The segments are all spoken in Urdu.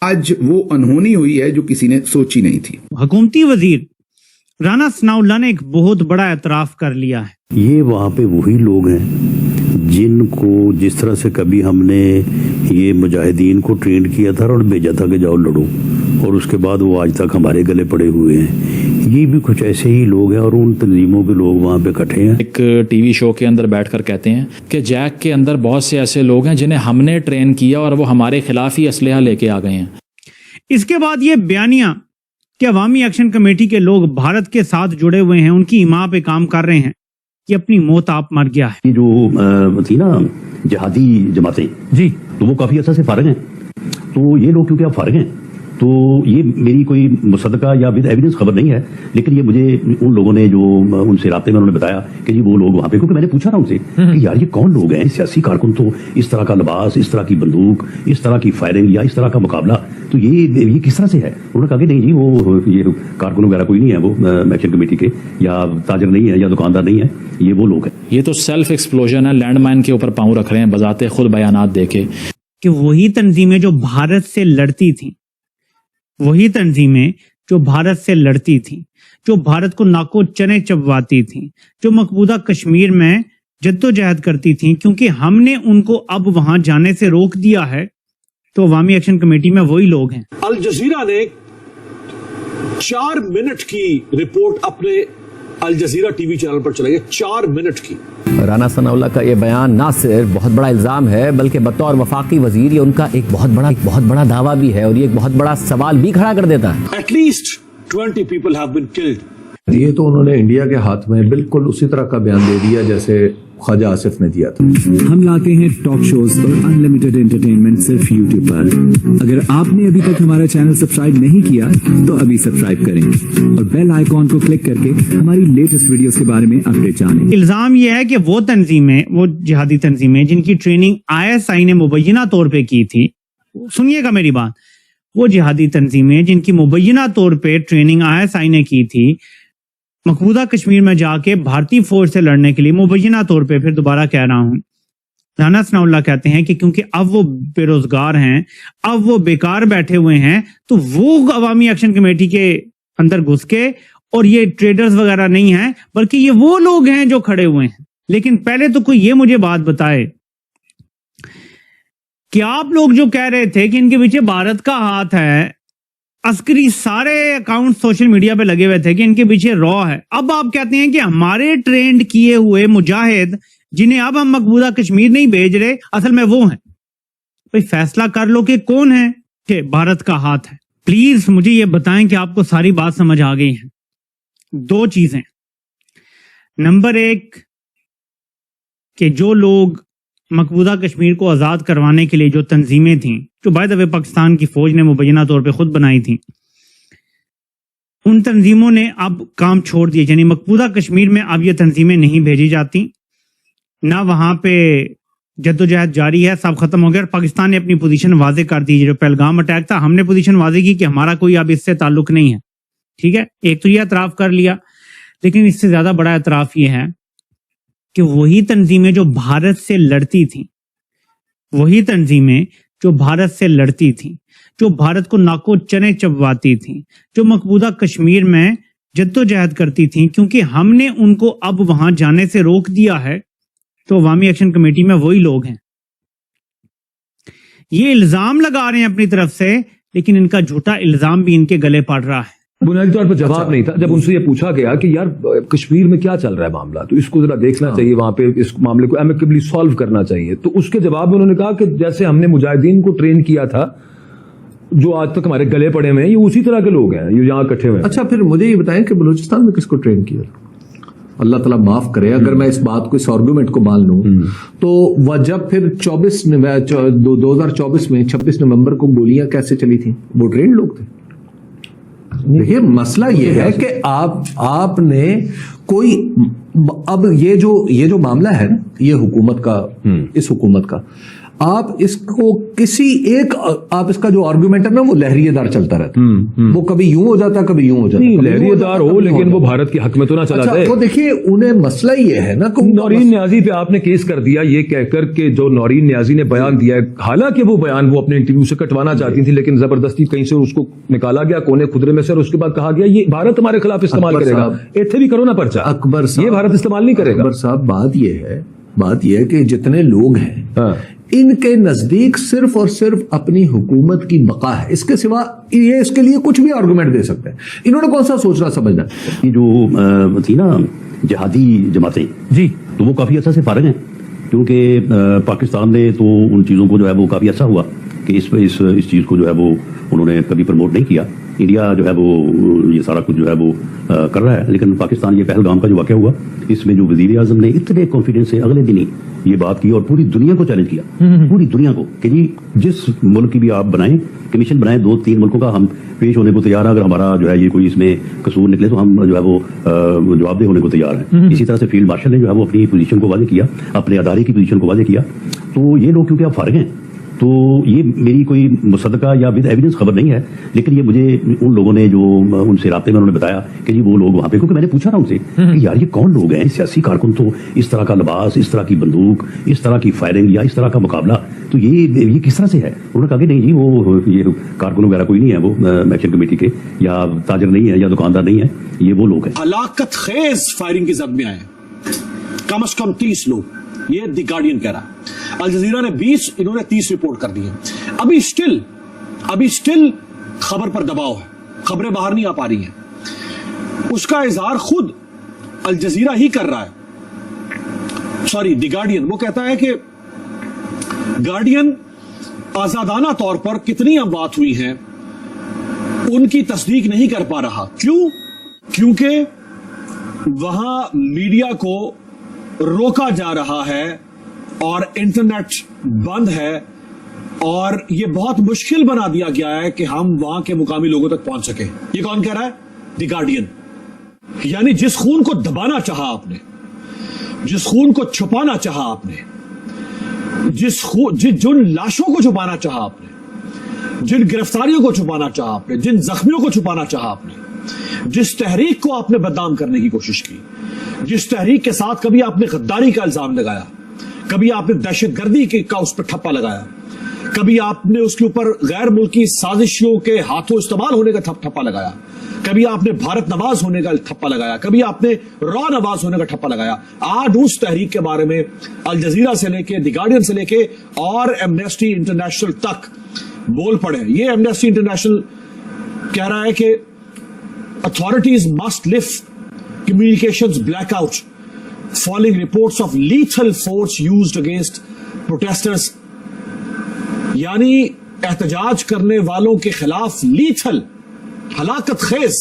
آج وہ انہونی ہوئی ہے جو کسی نے سوچی نہیں تھی. حکومتی وزیر رانا ثناءاللہ نے ایک بہت بڑا اعتراف کر لیا ہے. یہ وہاں پہ وہی لوگ ہیں جن کو جس طرح سے کبھی ہم نے یہ مجاہدین کو ٹرین کیا تھا اور بھیجا تھا کہ جاؤ لڑو، اور اس کے بعد وہ آج تک ہمارے گلے پڑے ہوئے ہیں. یہ بھی کچھ ایسے ہی لوگ ہیں اور ان تنظیموں کے لوگ وہاں پہ اکٹھے ہیں. ایک ٹی وی شو کے اندر بیٹھ کر کہتے ہیں کہ جیک کے اندر بہت سے ایسے لوگ ہیں جنہیں ہم نے ٹرین کیا اور وہ ہمارے خلاف ہی اسلحہ لے کے آ گئے ہیں. اس کے بعد یہ بیانیہ کہ عوامی ایکشن کمیٹی کے لوگ بھارت کے ساتھ جڑے ہوئے ہیں، ان کی حمایت پہ کام کر رہے ہیں، یہ اپنی موت آپ مر گیا ہے. یہ جو تھی نا جہادی جماعتیں جی، تو وہ کافی عرصہ سے فارغ ہیں. تو یہ لوگ کیونکہ اب فارغ ہیں تو یہ میری کوئی مصدقہ یا ود ایویڈنس خبر نہیں ہے، لیکن یہ مجھے ان لوگوں نے جو ان سے رابطے میں انہوں نے بتایا کہ جی وہ لوگ وہاں پہ، کیونکہ میں نے پوچھا تھا ان سے کہ یار یہ کون لوگ ہیں، سیاسی کارکن تو اس طرح کا لباس، اس طرح کی بندوق، اس طرح کی فائرنگ یا اس طرح کا مقابلہ، تو یہ کس طرح سے ہے؟ انہوں نے کہا کہ نہیں جی وہ یہ کارکن وغیرہ کوئی نہیں ہے، وہ ایکشن کمیٹی کے یا تاجر نہیں ہے یا دکاندار نہیں ہے، یہ وہ لوگ ہیں. یہ تو سیلف ایکسپلوژن ہے، لینڈ مائن کے اوپر پاؤں رکھ رہے ہیں بذات خود بیانات دے کے. کہ وہی تنظیمیں جو بھارت سے لڑتی تھیں، وہی تنظیمیں جو بھارت سے لڑتی تھیں، جو بھارت کو ناکو چنے چبواتی تھیں، جو مقبوضہ کشمیر میں جدوجہد کرتی تھیں، کیونکہ ہم نے ان کو اب وہاں جانے سے روک دیا ہے، تو عوامی ایکشن کمیٹی میں وہی لوگ ہیں. الجزیرہ نے 4 منٹ کی رپورٹ اپنے الجزیرہ ٹی وی چینل پر چلائی ہے، 4 منٹ کی. رانا ثناءاللہ کا یہ بیان نہ صرف بہت بڑا الزام ہے بلکہ بطور وفاقی وزیر یہ ان کا ایک بہت بڑا دعویٰ بھی ہے، اور یہ ایک بہت بڑا سوال بھی کھڑا کر دیتا ہے. At least 20 people have been killed. یہ تو انہوں نے انڈیا کے ہاتھ میں بالکل اسی طرح کا بیان دے دیا جیسے خواجہ آصف نے دیا تھا. ہم لاتے ہیں ٹاک شوز اور انلمیٹڈ انٹرٹینمنٹ صرف یوٹیوب پر. اگر آپ نے ابھی تک ہمارا چینل سبسکرائب نہیں کیا تو ابھی سبسکرائب کریں اور بیل آئیکن کو کلک کر کے ہماری لیٹسٹ ویڈیوز کے بارے میں اپڈیٹ جانیں. الزام یہ ہے کہ وہ تنظیمیں، وہ جہادی تنظیمیں جن کی ٹریننگ ISI نے مبینہ طور پہ کی تھی، سنیے گا میری بات، وہ جہادی تنظیمیں جن کی مبینہ طور پہ ٹریننگ ISI نے کی تھی، مقبوضہ کشمیر میں جا کے بھارتی فوج سے لڑنے کے لیے مبینہ طور پہ، پھر دوبارہ کہہ رہا ہوں، رانا ثناءاللہ کہتے ہیں کہ کیونکہ اب وہ بے روزگار ہیں، اب وہ بیکار بیٹھے ہوئے ہیں، تو وہ عوامی ایکشن کمیٹی کے اندر گھس کے، اور یہ ٹریڈرز وغیرہ نہیں ہیں بلکہ یہ وہ لوگ ہیں جو کھڑے ہوئے ہیں. لیکن پہلے تو کوئی یہ مجھے بات بتائے کہ آپ لوگ جو کہہ رہے تھے کہ ان کے پیچھے بھارت کا ہاتھ ہے، عسکری سارے اکاؤنٹ سوشل میڈیا پہ لگے ہوئے تھے کہ ان کے پیچھے را ہے، اب آپ کہتے ہیں کہ ہمارے ٹرینڈ کیے ہوئے مجاہد جنہیں اب ہم مقبوضہ کشمیر نہیں بھیج رہے، اصل میں وہ ہیں. بھئی فیصلہ کر لو کہ کون ہے کہ بھارت کا ہاتھ ہے. پلیز مجھے یہ بتائیں کہ آپ کو ساری بات سمجھ آ گئی ہے. 2 چیزیں. نمبر 1 کہ جو لوگ مقبوضہ کشمیر کو آزاد کروانے کے لیے جو تنظیمیں تھیں، جو بائی دا وے پاکستان کی فوج نے مبینہ طور پہ خود بنائی تھیں، ان تنظیموں نے اب کام چھوڑ دیے. یعنی مقبوضہ کشمیر میں اب یہ تنظیمیں نہیں بھیجی جاتی، نہ وہاں پہ جدوجہد جاری ہے، سب ختم ہو گیا. اور پاکستان نے اپنی پوزیشن واضح کر دی. جو پہلگام اٹیک تھا، ہم نے پوزیشن واضح کی کہ ہمارا کوئی اب اس سے تعلق نہیں ہے. ٹھیک ہے، ایک تو یہ اعتراف کر لیا، لیکن اس سے زیادہ بڑا اعتراف یہ ہے کہ وہی تنظیمیں جو بھارت سے لڑتی تھیں، وہی تنظیمیں جو بھارت سے لڑتی تھیں، جو بھارت کو ناکو چنے چبواتی تھیں، جو مقبوضہ کشمیر میں جدوجہد کرتی تھیں، کیونکہ ہم نے ان کو اب وہاں جانے سے روک دیا ہے، تو عوامی ایکشن کمیٹی میں وہی لوگ ہیں. یہ الزام لگا رہے ہیں اپنی طرف سے، لیکن ان کا جھوٹا الزام بھی ان کے گلے پڑ رہا ہے. بنیادی طور پر جواب نہیں تھا. جب ان سے یہ پوچھا گیا کہ یار کشمیر میں کیا چل رہا ہے معاملہ، تو اس کو ذرا دیکھنا چاہیے، وہاں پہ اس معاملے کو ایمیکیبلی سالو کرنا چاہیے، تو اس کے جواب میں انہوں نے کہا کہ جیسے ہم نے مجاہدین کو ٹرین کیا تھا جو آج تک ہمارے گلے پڑے ہوئے ہیں، یہ اسی طرح کے لوگ ہیں یہ یہاں اکٹھے ہوئے ہیں. اچھا پھر مجھے یہ بتائیں کہ بلوچستان میں کس کو ٹرین کیا؟ اللہ تعالیٰ معاف کرے اگر میں اس بات کو، اس آرگومنٹ کو مان لوں، تو وہ جب پھر 2024 میں 26 نومبر کو گولیاں کیسے چلی تھیں؟ وہ ٹرین لوگ تھے. دیکھیے مسئلہ یہ ہے کہ آپ نے کوئی، اب یہ جو معاملہ ہے یہ حکومت کا، اس حکومت کا، آپ اس کو کسی ایک آپ اس کا جو آرگومنٹ ہے نا وہ لہریے دار چلتا رہتا ہے، وہ کبھی یوں ہو جاتا کبھی یوں ہو جاتا ہے، لہریے دار ہو لیکن وہ بھارت کے حق میں تو نہ چلا جائے. وہ دیکھیے انہیں مسئلہ یہ ہے نا کہ نورین نیازی پہ آپ نے کیس کر دیا یہ کہہ کر کہ جو نورین نیازی نے بیان دیا ہے، حالانکہ وہ بیان وہ اپنے انٹرویو سے کٹوانا چاہتی تھی لیکن زبردستی کہیں سے اس کو نکالا گیا کونے خدرے میں سے، اور اس کے بعد کہا گیا یہ بھارت ہمارے خلاف استعمال کرے گا. ایتھے بھی کرو نا پرچہ اکبر صاحب، یہ بھارت استعمال نہیں کرے گا. اکبر صاحب بات یہ ہے کہ جتنے لوگ ہیں ان کے نزدیک صرف اور صرف اپنی حکومت کی بقا ہے، اس کے سوا یہ اس کے لیے کچھ بھی آرگومنٹ دے سکتے ہیں. انہوں نے کون سا سوچنا سمجھنا. یہ جو تھی نا جہادی جماعتیں، جی تو وہ کافی عرصہ سے فارغ ہیں، کیونکہ پاکستان نے تو ان چیزوں کو جو ہے وہ کافی عرصہ ہوا کہ اس چیز کو جو ہے وہ انہوں نے کبھی پروموٹ نہیں کیا. انڈیا جو ہے وہ یہ سارا کچھ جو ہے وہ کر رہا ہے، لیکن پاکستان یہ پہلگام کا جو واقعہ ہوا اس میں جو وزیر اعظم نے اتنے کانفیڈنس سے اگلے دن ہی یہ بات کی اور پوری دنیا کو چیلنج کیا، پوری دنیا کو کہ جی جس ملک کی بھی آپ بنائیں کمیشن بنائیں 2-3 ملکوں کا، ہم پیش ہونے کو تیار ہیں، اگر ہمارا جو ہے یہ کوئی اس میں قصور نکلے تو ہم جو ہے وہ جواب دہ ہونے کو تیار ہیں. اسی طرح سے فیلڈ مارشل نے جو ہے وہ اپنی پوزیشن کو واضح کیا، اپنے ادارے کی پوزیشن کو واضح کیا. تو یہ لوگ کیونکہ آپ فارغ ہیں تو یہ میری کوئی مصدقہ یا ود ایویڈنس خبر نہیں ہے، لیکن یہ مجھے ان لوگوں نے جو ان سے رابطے میں انہوں نے بتایا کہ جی وہ لوگ وہاں پہ، کیونکہ میں نے پوچھا نا ان سے کہ یار یہ کون لوگ ہیں سیاسی کارکن، تو اس طرح کا لباس، اس طرح کی بندوق، اس طرح کی فائرنگ یا اس طرح کا مقابلہ، تو یہ کس طرح سے ہے. انہوں نے کہا کہ نہیں جی وہ یہ کارکن وغیرہ کوئی نہیں ہے، وہ ایکشن کمیٹی کے یا تاجر نہیں ہے یا دکاندار نہیں ہے، یہ وہ لوگ ہیں. ہلاکت خیز فائرنگ کی زد میں آئے کم از کم 30 لوگ، یہ دی گارڈین کہہ رہا ہے. الجزیرہ نے 20، انہوں نے 30 رپورٹ کر دی ہیں. ابھی سٹل خبر پر دباؤ ہے، خبریں باہر نہیں آ پا رہی ہیں. اس کا اظہار خود الجزیرہ ہی کر رہا ہے، سوری دی گارڈین. وہ کہتا ہے کہ گارڈین آزادانہ طور پر کتنی اموات ہوئی ہیں ان کی تصدیق نہیں کر پا رہا. کیونکہ وہاں میڈیا کو روکا جا رہا ہے اور انٹرنیٹ بند ہے اور یہ بہت مشکل بنا دیا گیا ہے کہ ہم وہاں کے مقامی لوگوں تک پہنچ سکیں. یہ کون کہہ رہا ہے؟ دی گارڈین. یعنی جس خون کو دبانا چاہا آپ نے، جس خون کو چھپانا چاہا آپ نے، جن لاشوں کو چھپانا چاہا آپ نے، جن گرفتاریوں کو چھپانا چاہا آپ نے، جن زخمیوں کو چھپانا چاہا آپ نے، جس تحریک کو آپ نے بدنام کرنے کی کوشش کی، جس تحریک کے ساتھ کبھی آپ نے غداری کا الزام لگایا، کبھی آپ نے دہشت گردی کا اس پر ٹھپا لگایا، کبھی آپ نے اس کے اوپر غیر ملکی سازشوں کے ہاتھوں استعمال ہونے کا ٹھپا لگایا، کبھی آپ نے بھارت نواز ہونے کا ٹھپا لگایا، کبھی آپ نے را نواز ہونے کا ٹھپا لگایا. آج اس تحریک کے بارے میں الجزیرہ سے لے کے دی گارڈین سے لے کے اور ایمنیسٹی انٹرنیشنل تک بول پڑے. یہ ایمنیسٹی انٹرنیشنل کہہ رہا ہے کہ authorities must lift communications blackout following reports of lethal force used against protesters. یعنی احتجاج کرنے والوں کے خلاف لیتھل، ہلاکت خیز،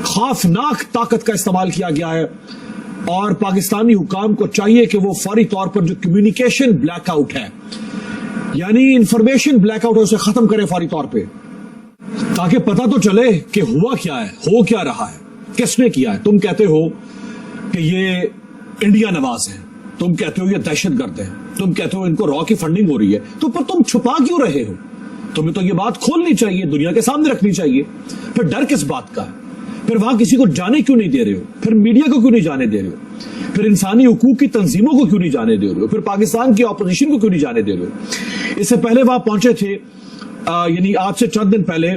خوفناک طاقت کا استعمال کیا گیا ہے اور پاکستانی حکام کو چاہیے کہ وہ فوری طور پر جو کمیونیکیشن بلیک آؤٹ ہے، یعنی انفارمیشن بلیک آؤٹ ہے، اسے ختم کرے فوری طور پہ، تاکہ پتہ تو چلے کہ ہوا کیا ہے، ہو کیا رہا ہے، کس نے کیا ہے. تم کہتے ہو کہ یہ انڈیا نواز ہے، تم کہتے ہو یہ دہشت گرد ہے، تم کہتے ہو ان کو را کی فنڈنگ ہو رہی ہے، تو پر تم چھپا کیوں رہے ہو؟ تمہیں تو یہ بات کھولنی چاہیے، دنیا کے سامنے رکھنی چاہیے. پھر ڈر کس بات کا ہے؟ پھر وہاں کسی کو جانے کیوں نہیں دے رہے ہو؟ پھر میڈیا کو کیوں نہیں جانے دے رہے ہو؟ پھر انسانی حقوق کی تنظیموں کو کیوں نہیں جانے دے رہے ہو؟ پھر پاکستان کی اپوزیشن کو کیوں نہیں جانے دے رہے ہو؟ اس سے پہلے وہاں پہنچے تھے، یعنی آج سے چند دن پہلے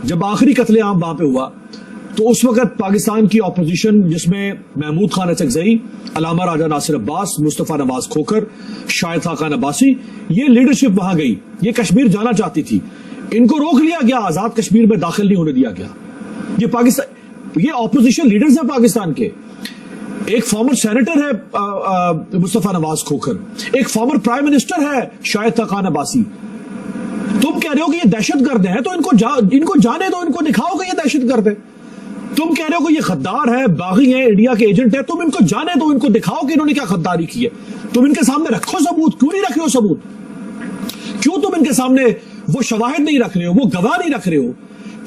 جب آخری قتل عام وہاں پہ ہوا تو اس وقت پاکستان کی اپوزیشن جس میں محمود خان اچکزئی، علامہ راجہ ناصر عباس، مصطفیٰ نواز کھوکھر، شاہد خاقان عباسی، یہ لیڈرشپ وہاں گئی، یہ کشمیر جانا چاہتی تھی. ان کو روک لیا گیا، آزاد کشمیر میں داخل نہیں ہونے دیا گیا. یہ پاکستان، یہ اپوزیشن لیڈرز ہیں پاکستان کے. ایک فارمر سینیٹر ہے مصطفیٰ نواز کھوکھر، ایک فارمر پرائم منسٹر ہے شاہد خاقان عباسی. تم کہہ رہے ہو کہ یہ دہشت گرد ہیں تو ان کو جانے دو، ان کو دکھاؤ کہ یہ دہشت گرد ہے. تم کہہ رہے ہو کہ یہ غدار ہے، باغی ہیں، انڈیا کے ایجنٹ ہے، تم ان کو جانے دو، ان کو دکھاؤ کہ انہوں نے کیا غداری کی ہے. تم ان کے سامنے رکھو ثبوت. کیوں نہیں رکھ رہے ہو ثبوت؟ کیوں تم ان کے سامنے وہ شواہد نہیں رکھ رہے ہو، وہ گواہ نہیں رکھ رہے ہو؟